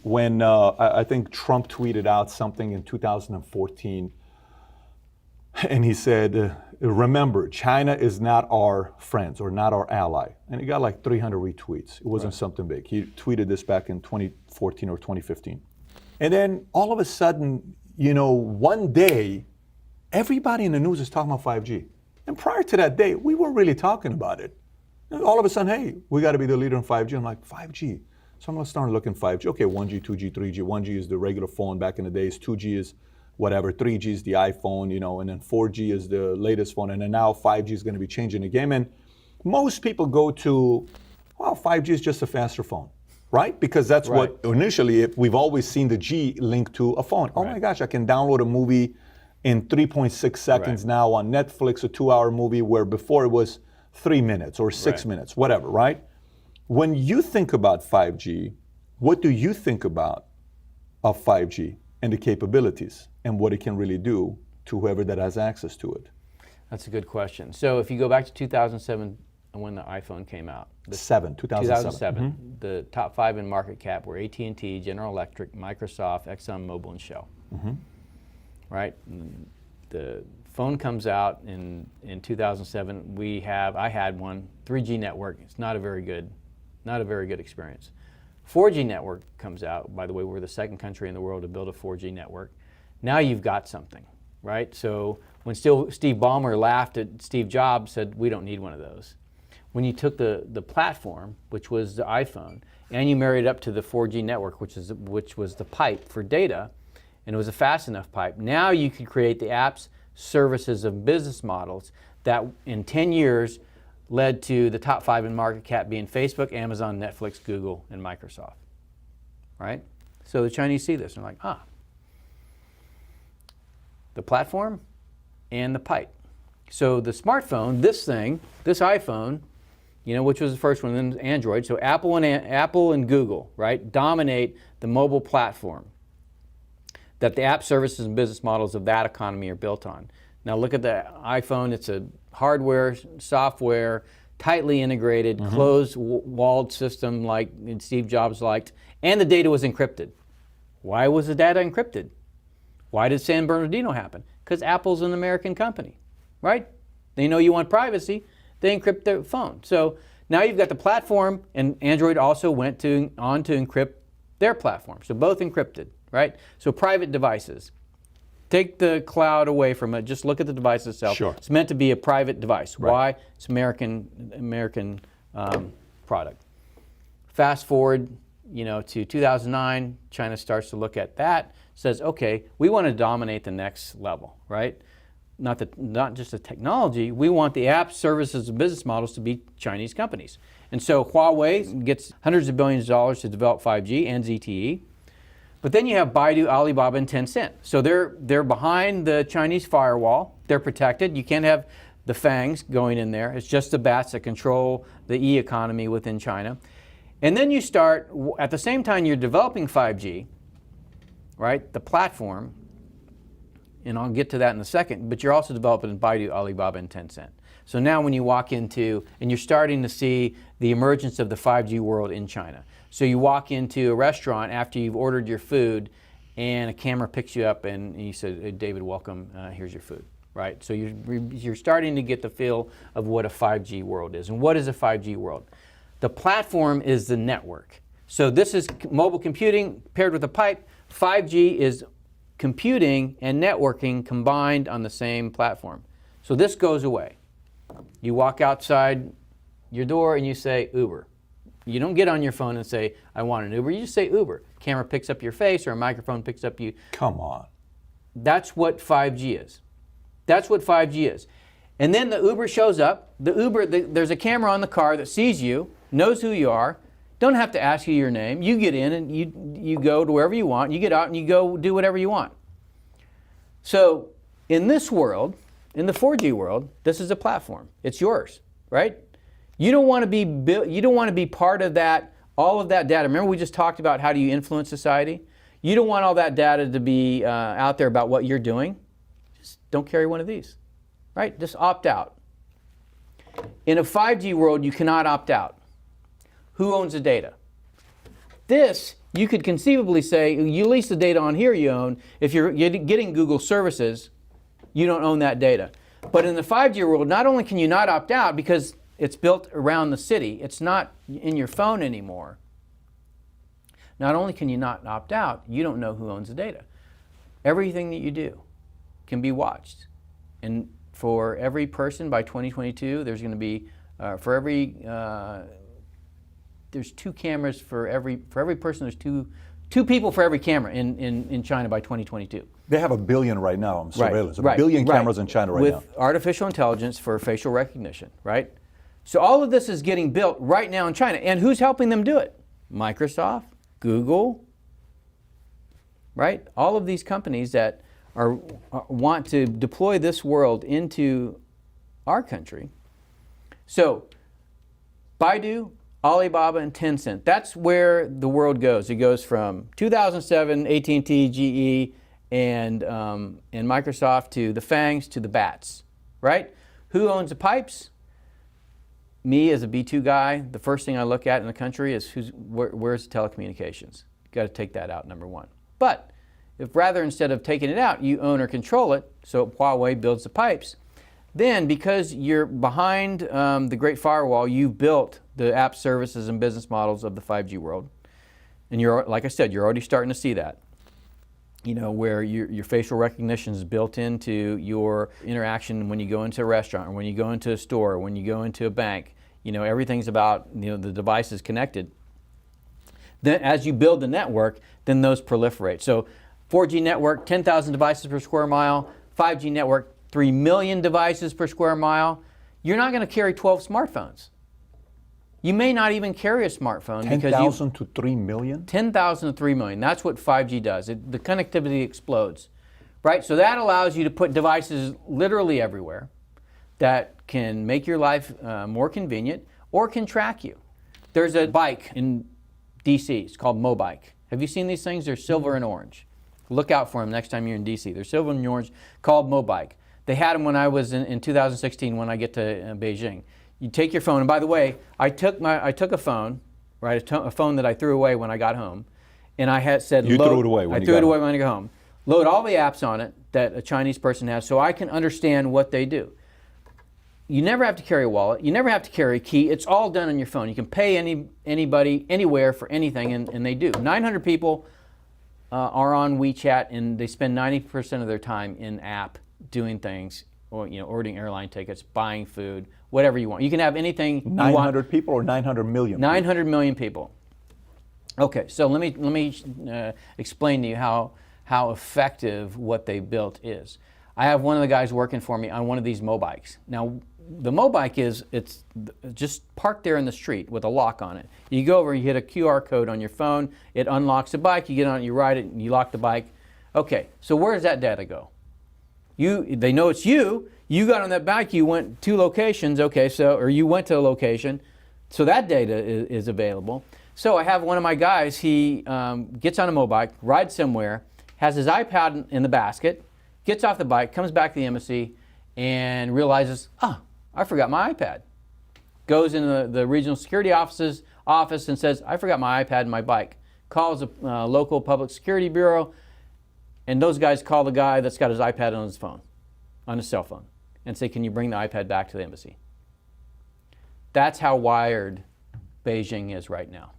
when I think Trump tweeted out something in 2014, and he said, remember, China is not our friends or not our ally. And he got like 300 retweets. It wasn't something big. He tweeted this back in 2014 or 2015. And then all of a sudden, one day, everybody in the news is talking about 5G. And prior to that day, we weren't really talking about it. And all of a sudden, hey, we got to be the leader in 5G. I'm like, 5G? So I'm going to start looking 5G. Okay, 1G, 2G, 3G. 1G is the regular phone back in the days. 2G is whatever. 3G is the iPhone, and then 4G is the latest phone. And then now 5G is going to be changing the game. And most people go to, well, 5G is just a faster phone, right? Because that's what initially, we've always seen the G linked to a phone. Oh my gosh, I can download a movie in 3.6 seconds now on Netflix, a 2-hour movie, where before it was 3 minutes or 6 minutes, whatever, right? When you think about 5G, what do you think about of 5G and the capabilities and what it can really do to whoever that has access to it? That's a good question. So if you go back to 2007 when the iPhone came out. 2007. The top 5 in market cap were AT&T, General Electric, Microsoft, ExxonMobil, and Shell. Right? The phone comes out in 2007. I had one, 3G network. It's not a very good experience. 4G network comes out. By the way, we're the second country in the world to build a 4G network. Now you've got something, right? So when Steve Ballmer laughed at Steve Jobs, said, we don't need one of those. When you took the platform, which was the iPhone, and you married it up to the 4G network, which was the pipe for data, and it was a fast enough pipe, now you could create the apps, services, and business models that in 10 years led to the top 5 in market cap being Facebook, Amazon, Netflix, Google, and Microsoft, right? So the Chinese see this and they're like, the platform and the pipe. So the smartphone, this iPhone, which was the first one, then Android. So Apple and Google, right, dominate the mobile platform that the app services and business models of that economy are built on. Now look at the iPhone. It's a hardware, software, tightly integrated, closed-walled system like Steve Jobs liked, and the data was encrypted. Why was the data encrypted? Why did San Bernardino happen? Because Apple's an American company, right? They know you want privacy. They encrypt their phone. So now you've got the platform, and Android also went on to encrypt their platform. So both encrypted, right? So private devices. Take the cloud away from it. Just look at the device itself. Sure. It's meant to be a private device. Why? It's American product. Fast forward, to 2009. China starts to look at that. Says, okay, we want to dominate the next level, right? Not just the technology. We want the apps, services, and business models to be Chinese companies. And so Huawei gets hundreds of billions of dollars to develop 5G and ZTE. But then you have Baidu, Alibaba, and Tencent. So they're behind the Chinese firewall. They're protected. You can't have the fangs going in there. It's just the bats that control the e-economy within China. And then you start, at the same time you're developing 5G, right, the platform, and I'll get to that in a second, but you're also developing Baidu, Alibaba, and Tencent. So now when you walk into, and you're starting to see the emergence of the 5G world in China. So you walk into a restaurant after you've ordered your food, and a camera picks you up, and you said, hey, David, welcome, here's your food, right? So you're starting to get the feel of what a 5G world is. And what is a 5G world? The platform is the network. So this is mobile computing paired with a pipe. 5G is computing and networking combined on the same platform. So this goes away. You walk outside your door and you say Uber. You don't get on your phone and say, I want an Uber. You just say Uber. Camera picks up your face or a microphone picks up you. Come on. That's what 5G is. That's what 5G is. And then the Uber shows up. There's a camera on the car that sees you, knows who you are, don't have to ask you your name. You get in and you go to wherever you want. You get out and you go do whatever you want. So in this world, in the 4G world, this is a platform. It's yours, right? You don't want to be part of that, all of that data. Remember we just talked about how do you influence society? You don't want all that data to be out there about what you're doing. Just don't carry one of these, right? Just opt out. In a 5G world, you cannot opt out. Who owns the data? This you could conceivably say, you lease the data on here you own. If you're getting Google services, you don't own that data. But in the 5G world, not only can you not opt out because it's built around the city, it's not in your phone anymore. Not only can you not opt out, you don't know who owns the data. Everything that you do can be watched. And for every person by 2022, there's going to be, there's 2 cameras for every person. There's two people for every camera in China by 2022. They have 1 billion right now on surveillance. Right, A billion right. cameras in China right now. With artificial intelligence for facial recognition, right? So all of this is getting built right now in China. And who's helping them do it? Microsoft, Google, right? All of these companies that want to deploy this world into our country. So Baidu, Alibaba, and Tencent, that's where the world goes. It goes from 2007, AT&T, GE, and Microsoft to the FANGs to the BATs, right? Who owns the pipes? Me as a B2 guy, the first thing I look at in the country is where's the telecommunications? You've got to take that out, number one. But if rather instead of taking it out, you own or control it, so Huawei builds the pipes, then because you're behind the Great Firewall, you've built the app services and business models of the 5G world. And you're, like I said, you're already starting to see that. You know, where your facial recognition is built into your interaction when you go into a restaurant, or when you go into a store, or when you go into a bank. You know, everything's about, you know, the device is connected. Then as you build the network, then those proliferate. So 4G network, 10,000 devices per square mile. 5G network, 3 million devices per square mile. You're not going to carry 12 smartphones. You may not even carry a smartphone. 10,000 to 3 million? 10,000 to 3 million. That's what 5G does. The connectivity explodes, right? So that allows you to put devices literally everywhere that can make your life more convenient or can track you. There's a bike in DC. It's called Mobike. Have you seen these things? They're silver and orange. Look out for them next time you're in DC. They're silver and orange, called Mobike. They had them when I was in 2016 when I get to Beijing. You take your phone, and by the way, I took a phone, right, a phone that I threw away when I got home, and I had said, You threw it away when you got home. I threw it away when I got home. Load all the apps on it that a Chinese person has so I can understand what they do. You never have to carry a wallet. You never have to carry a key. It's all done on your phone. You can pay anybody, anywhere for anything, and they do. 900 people are on WeChat, and they spend 90% of their time in app doing things, or, you know, ordering airline tickets, buying food, whatever you want. You can have anything you want. 900 people or 900 million? 900 million people. Okay, so let me explain to you how effective what they built is. I have one of the guys working for me on one of these Mobikes. Now, the Mobike it's just parked there in the street with a lock on it. You go over, you hit a QR code on your phone, it unlocks the bike, you get on it, you ride it, and you lock the bike. Okay, so where does that data go? They know it's you. You got on that bike, you went 2 locations, okay, or you went to a location, so that data is available. So I have one of my guys, he gets on a Mobike, rides somewhere, has his iPad in the basket, gets off the bike, comes back to the embassy, and realizes, I forgot my iPad. Goes into the regional security office and says, I forgot my iPad and my bike. Calls a local public security bureau, and those guys call the guy that's got his iPad on his phone, on his cell phone, and say, can you bring the iPad back to the embassy? That's how wired Beijing is right now.